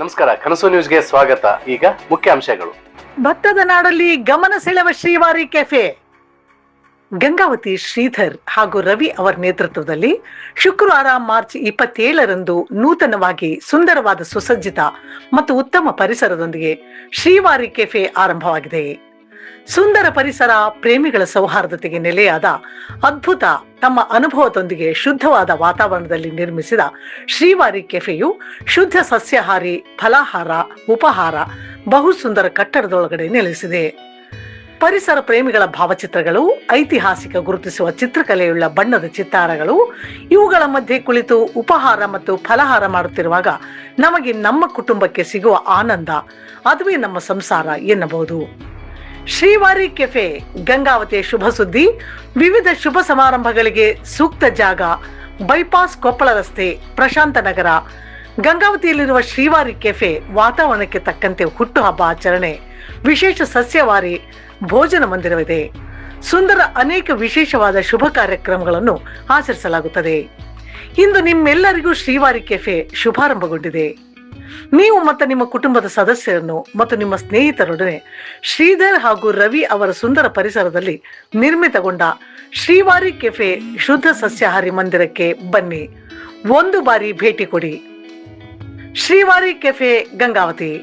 ನಮಸ್ಕಾರ, ಕನಸು ನ್ಯೂಸ್ಗೆ ಸ್ವಾಗತ. ಈಗ ಮುಖ್ಯಾಂಶಗಳು. ಭತ್ತದ ನಾಡಲ್ಲಿ ಗಮನ ಸೆಳೆವ ಶ್ರೀವಾರಿ ಕೆಫೆ. ಗಂಗಾವತಿ ಶ್ರೀಧರ್ ಹಾಗೂ ರವಿ ಅವರ ನೇತೃತ್ವದಲ್ಲಿ ಶುಕ್ರವಾರ ಮಾರ್ಚ್ 27ರಂದು ನೂತನವಾಗಿ ಸುಂದರವಾದ ಸುಸಜ್ಜಿತ ಮತ್ತು ಉತ್ತಮ ಪರಿಸರದೊಂದಿಗೆ ಶ್ರೀವಾರಿ ಕೆಫೆ ಆರಂಭವಾಗಿದೆ. ಸುಂದರ ಪರಿಸರ, ಪ್ರೇಮಿಗಳ ಸೌಹಾರ್ದತೆಗೆ ನೆಲೆಯಾದ ಅದ್ಭುತ ತಮ್ಮ ಅನುಭವದೊಂದಿಗೆ ಶುದ್ಧವಾದ ವಾತಾವರಣದಲ್ಲಿ ನಿರ್ಮಿಸಿದ ಶ್ರೀವಾರಿ ಕೆಫೆಯು ಶುದ್ಧ ಸಸ್ಯಾಹಾರಿ, ಫಲಾಹಾರ, ಉಪಹಾರ ಬಹು ಸುಂದರ ಕಟ್ಟಡದೊಳಗಡೆ ನೆಲೆಸಿದೆ. ಪರಿಸರ ಪ್ರೇಮಿಗಳ ಭಾವಚಿತ್ರಗಳು, ಐತಿಹಾಸಿಕ ಗುರುತಿಸುವ ಚಿತ್ರಕಲೆಯುಳ್ಳ ಬಣ್ಣದ ಚಿತ್ತಾರಗಳು, ಇವುಗಳ ಮಧ್ಯೆ ಕುಳಿತು ಉಪಹಾರ ಮತ್ತು ಫಲಾಹಾರ ಮಾಡುತ್ತಿರುವಾಗ ನಮಗೆ ನಮ್ಮ ಕುಟುಂಬಕ್ಕೆ ಸಿಗುವ ಆನಂದ, ಅದುವೇ ನಮ್ಮ ಸಂಸಾರ ಎನ್ನಬಹುದು. ಶ್ರೀವಾರಿ ಕೆಫೆ ಗಂಗಾವತಿಯ ಶುಭ ಸುದ್ದಿ. ವಿವಿಧ ಶುಭ ಸಮಾರಂಭಗಳಿಗೆ ಸೂಕ್ತ ಜಾಗ. ಬೈಪಾಸ್, ಕೊಪ್ಪಳ ರಸ್ತೆ, ಪ್ರಶಾಂತ ನಗರ. ಗಂಗಾವತಿಯಲ್ಲಿರುವ ಶ್ರೀವಾರಿ ಕೆಫೆ ವಾತಾವರಣಕ್ಕೆ ತಕ್ಕಂತೆ ಹುಟ್ಟುಹಬ್ಬ ಆಚರಣೆ, ವಿಶೇಷ ಸಸ್ಯವಾರಿ ಭೋಜನ ಮಂದಿರವಿದೆ. ಸುಂದರ ಅನೇಕ ವಿಶೇಷವಾದ ಶುಭ ಕಾರ್ಯಕ್ರಮಗಳನ್ನು ಆಚರಿಸಲಾಗುತ್ತದೆ. ಇಂದು ನಿಮ್ಮೆಲ್ಲರಿಗೂ ಶ್ರೀವಾರಿ ಕೆಫೆ ಶುಭಾರಂಭಗೊಂಡಿದೆ. ನೀವು ಮತ್ತು ನಿಮ್ಮ ಕುಟುಂಬದ ಸದಸ್ಯರನ್ನು ಮತ್ತು ನಿಮ್ಮ ಸ್ನೇಹಿತರೊಡನೆ ಶ್ರೀಧರ್ ಹಾಗೂ ರವಿ ಅವರ ಸುಂದರ ಪರಿಸರದಲ್ಲಿ ನಿರ್ಮಿತಗೊಂಡ ಶ್ರೀವಾರಿ ಕೆಫೆ ಶುದ್ಧ ಸಸ್ಯಾಹಾರಿ ಮಂದಿರಕ್ಕೆ ಬನ್ನಿ. ಒಂದು ಬಾರಿ ಭೇಟಿ ಕೊಡಿ. ಶ್ರೀವಾರಿ ಕೆಫೆ, ಗಂಗಾವತಿ.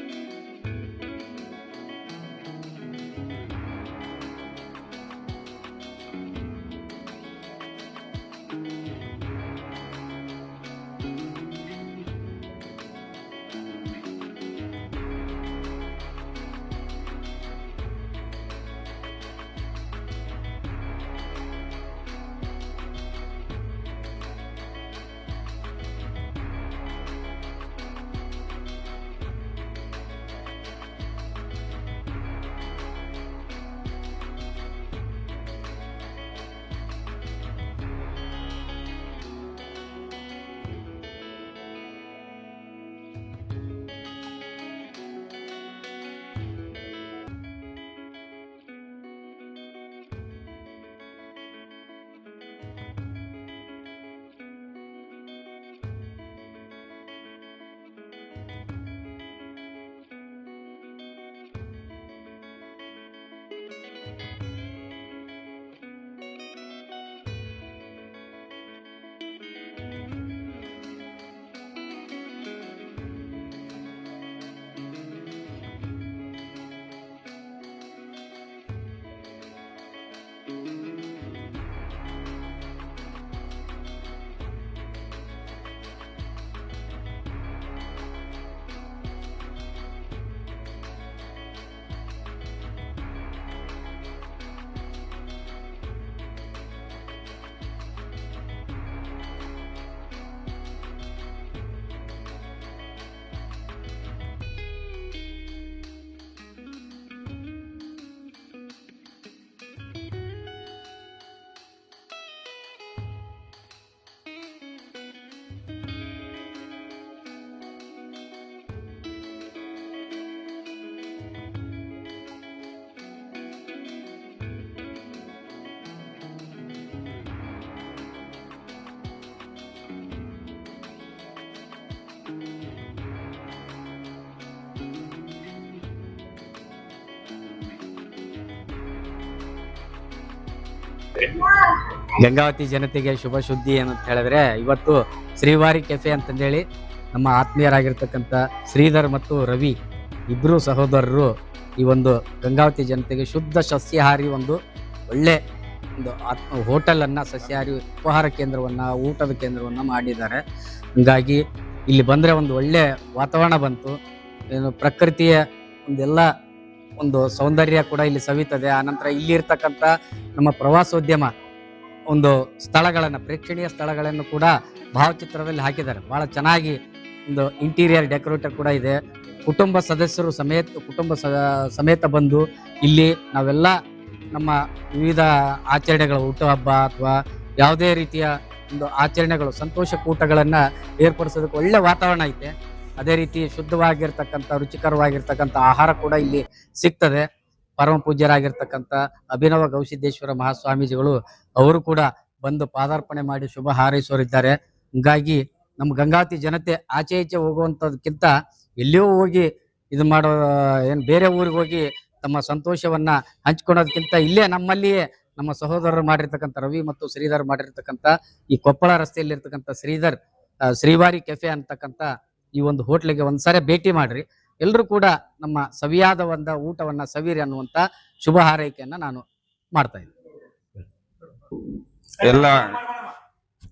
ಗಂಗಾವತಿ ಜನತೆಗೆ ಶುಭ ಸುದ್ದಿ ಏನಂತ ಹೇಳಿದ್ರೆ, ಇವತ್ತು ಶ್ರೀವಾರಿ ಕೆಫೆ ಅಂತಂದೇಳಿ ನಮ್ಮ ಆತ್ಮೀಯರಾಗಿರ್ತಕ್ಕಂಥ ಶ್ರೀಧರ್ ಮತ್ತು ರವಿ ಇಬ್ಬರು ಸಹೋದರರು ಈ ಒಂದು ಗಂಗಾವತಿ ಜನತೆಗೆ ಶುದ್ಧ ಸಸ್ಯಾಹಾರಿ ಒಂದು ಒಳ್ಳೆ ಒಂದು ಹೋಟೆಲನ್ನು, ಸಸ್ಯಾಹಾರಿ ಉಪಹಾರ ಕೇಂದ್ರವನ್ನು, ಊಟದ ಕೇಂದ್ರವನ್ನು ಮಾಡಿದ್ದಾರೆ. ಹಂಗಾಗಿ ಇಲ್ಲಿ ಬಂದರೆ ಒಂದು ಒಳ್ಳೆ ವಾತಾವರಣ ಬಂತು. ಏನು ಪ್ರಕೃತಿಯ ಒಂದೆಲ್ಲ ಒಂದು ಸೌಂದರ್ಯ ಕೂಡ ಇಲ್ಲಿ ಸವಿತದೆ. ಆನಂತರ ಇಲ್ಲಿ ಇರ್ತಕ್ಕಂಥ ನಮ್ಮ ಪ್ರವಾಸೋದ್ಯಮ ಒಂದು ಸ್ಥಳಗಳನ್ನು, ಪ್ರೇಕ್ಷಣೀಯ ಸ್ಥಳಗಳನ್ನು ಕೂಡ ಭಾವಚಿತ್ರದಲ್ಲಿ ಹಾಕಿದ್ದಾರೆ. ಬಹಳ ಚೆನ್ನಾಗಿ ಒಂದು ಇಂಟೀರಿಯರ್ ಡೆಕೋರೇಟರ್ ಕೂಡ ಇದೆ. ಕುಟುಂಬ ಸದಸ್ಯರು ಸಮೇತ ಬಂದು ಇಲ್ಲಿ ನಾವೆಲ್ಲ ನಮ್ಮ ವಿವಿಧ ಆಚರಣೆಗಳು, ಹುಟ್ಟುಹಬ್ಬ ಅಥವಾ ಯಾವುದೇ ರೀತಿಯ ಒಂದು ಆಚರಣೆಗಳು, ಸಂತೋಷ ಕೂಟಗಳನ್ನು ಏರ್ಪಡಿಸೋದಕ್ಕೆ ಒಳ್ಳೆ ವಾತಾವರಣ ಐತೆ. ಅದೇ ರೀತಿ ಶುದ್ಧವಾಗಿರ್ತಕ್ಕಂಥ, ರುಚಿಕರವಾಗಿರ್ತಕ್ಕಂಥ ಆಹಾರ ಕೂಡ ಇಲ್ಲಿ ಸಿಗ್ತದೆ. ಪರಮ ಪೂಜ್ಯರಾಗಿರ್ತಕ್ಕಂಥ ಅಭಿನವ ಗವಿಸಿದ್ದೇಶ್ವರ ಮಹಾಸ್ವಾಮೀಜಿಗಳು ಅವರು ಕೂಡ ಬಂದು ಪಾದಾರ್ಪಣೆ ಮಾಡಿ ಶುಭ ಹಾರೈಸೋರಿದ್ದಾರೆ. ಹೀಗಾಗಿ ನಮ್ಮ ಗಂಗಾವತಿ ಜನತೆ ಆಚೆ ಈಚೆ ಹೋಗುವಂಥದಕ್ಕಿಂತ ಎಲ್ಲಿಯೋ ಹೋಗಿ ಇದು ಮಾಡೋ ಏನು ಬೇರೆ ಊರಿಗೆ ಹೋಗಿ ತಮ್ಮ ಸಂತೋಷವನ್ನ ಹಂಚ್ಕೊಳೋದಕ್ಕಿಂತ ಇಲ್ಲೇ ನಮ್ಮಲ್ಲಿಯೇ ನಮ್ಮ ಸಹೋದರರು ಮಾಡಿರ್ತಕ್ಕಂಥ ರವಿ ಮತ್ತು ಶ್ರೀಧರ್ ಮಾಡಿರ್ತಕ್ಕಂಥ ಈ ಕೊಪ್ಪಳ ರಸ್ತೆಯಲ್ಲಿ ಇರ್ತಕ್ಕಂಥ ಶ್ರೀವಾರಿ ಕೆಫೆ ಅಂತಕ್ಕಂಥ ಈ ಒಂದು ಹೋಟ್ಲಿಗೆ ಒಂದ್ಸಾರಿ ಭೇಟಿ ಮಾಡ್ರಿ. ಎಲ್ಲರೂ ಕೂಡ ನಮ್ಮ ಸವಿಯಾದ ಊಟವನ್ನ ಸವಿರಿ ಅನ್ನುವಂತ ಶುಭ ಹಾರೈಕೆಯನ್ನ ನಾನು ಮಾಡ್ತಾ ಇದ್ದೀನಿ. ಎಲ್ಲ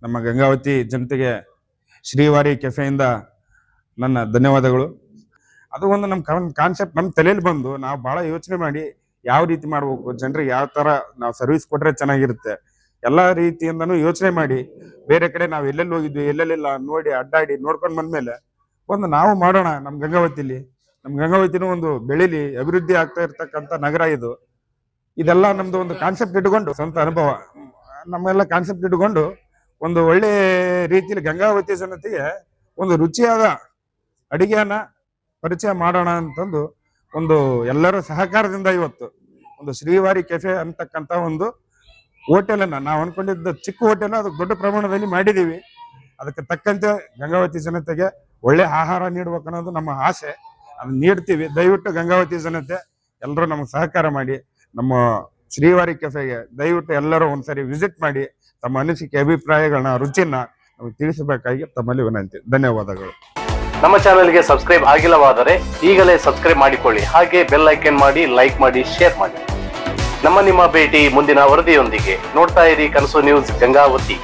ನಮ್ಮ ಗಂಗಾವತಿ ಜನತೆಗೆ ಶ್ರೀವಾರಿ ಕೆಫೆಯಿಂದ ನನ್ನ ಧನ್ಯವಾದಗಳು. ಅದು ಒಂದು ನಮ್ಮ ಕಾನ್ಸೆಪ್ಟ್ ನಮ್ಮ ತಲೆಯಲ್ಲಿ ಬಂದು ನಾವು ಬಹಳ ಯೋಚನೆ ಮಾಡಿ ಯಾವ ರೀತಿ ಮಾಡ್ಬೇಕು, ಜನರಿಗೆ ಯಾವ ತರ ನಾವು ಸರ್ವಿಸ್ ಕೊಟ್ರೆ ಚೆನ್ನಾಗಿರುತ್ತೆ, ಎಲ್ಲಾ ರೀತಿಯಿಂದನೂ ಯೋಚನೆ ಮಾಡಿ ಬೇರೆ ಕಡೆ ನಾವು ಎಲ್ಲೆಲ್ಲಿ ಹೋಗಿದ್ವಿ ಎಲ್ಲೆಲ್ಲಿಲ್ಲ ನೋಡಿ ಅಡ್ಡಾಡಿ ನೋಡ್ಕೊಂಡ್ ಬಂದ್ಮೇಲೆ ಒಂದು ನಾವು ಮಾಡೋಣ. ನಮ್ಮ ಗಂಗಾವತಿನೂ ಒಂದು ಬೆಳಿಲಿ, ಅಭಿವೃದ್ಧಿ ಆಗ್ತಾ ಇರ್ತಕ್ಕಂಥ ನಗರ ಇದು. ಇದೆಲ್ಲ ನಮ್ದು ಒಂದು ಕಾನ್ಸೆಪ್ಟ್ ಇಟ್ಕೊಂಡು ಸ್ವಂತ ಅನುಭವ ನಮ್ಮೆಲ್ಲ ಕಾನ್ಸೆಪ್ಟ್ ಇಟ್ಕೊಂಡು ಒಂದು ಒಳ್ಳೆ ರೀತಿಯಲ್ಲಿ ಗಂಗಾವತಿ ಜನತೆಗೆ ಒಂದು ರುಚಿಯಾದ ಅಡಿಗೆಯನ್ನ ಪರಿಚಯ ಮಾಡೋಣ ಅಂತಂದು ಒಂದು ಎಲ್ಲರ ಸಹಕಾರದಿಂದ ಇವತ್ತು ಒಂದು ಶ್ರೀವಾರಿ ಕೆಫೆ ಅಂತಕ್ಕಂಥ ಒಂದು ಹೋಟೆಲನ್ನ ನಾವು ಅನ್ಕೊಂಡಿದ್ದ ಚಿಕ್ಕ ಹೋಟೆಲ್ ಅದು ದೊಡ್ಡ ಪ್ರಮಾಣದಲ್ಲಿ ಮಾಡಿದೀವಿ. ಅದಕ್ಕೆ ತಕ್ಕಂತೆ ಗಂಗಾವತಿ ಜನತೆಗೆ ಒಳ್ಳೆ ಆಹಾರ ನೀಡ್ಬೇಕನ್ನೋದು ನಮ್ಮ ಆಸೆ. ಅದನ್ನ ನೀಡ್ತೀವಿ. ದಯವಿಟ್ಟು ಗಂಗಾವತಿ ಜನತೆ ಎಲ್ಲರೂ ನಮಗೆ ಸಹಕಾರ ಮಾಡಿ ನಮ್ಮ ಶ್ರೀವಾರಿ ಕೆಫೆಗೆ ದಯವಿಟ್ಟು ಎಲ್ಲರೂ ಒಂದ್ಸರಿ ವಿಸಿಟ್ ಮಾಡಿ ತಮ್ಮ ಅನಿಸಿಕೆ ಅಭಿಪ್ರಾಯಗಳನ್ನ ರುಚಿನ ನಮಗೆ ತಿಳಿಸಬೇಕಾಗಿ ತಮ್ಮಲ್ಲಿ ವಿನಂತಿ. ಧನ್ಯವಾದಗಳು. ನಮ್ಮ ಚಾನೆಲ್ಗೆ ಸಬ್ಸ್ಕ್ರೈಬ್ ಆಗಿಲ್ಲವಾದರೆ ಈಗಲೇ ಸಬ್ಸ್ಕ್ರೈಬ್ ಮಾಡಿಕೊಳ್ಳಿ. ಹಾಗೆ ಬೆಲ್ ಐಕನ್ ಮಾಡಿ, ಲೈಕ್ ಮಾಡಿ, ಶೇರ್ ಮಾಡಿ. ನಿಮ್ಮ ಭೇಟಿ ಮುಂದಿನ ವರದಿಯೊಂದಿಗೆ. ನೋಡ್ತಾ ಇರಿ ಕನಸು ನ್ಯೂಸ್ ಗಂಗಾವತಿ.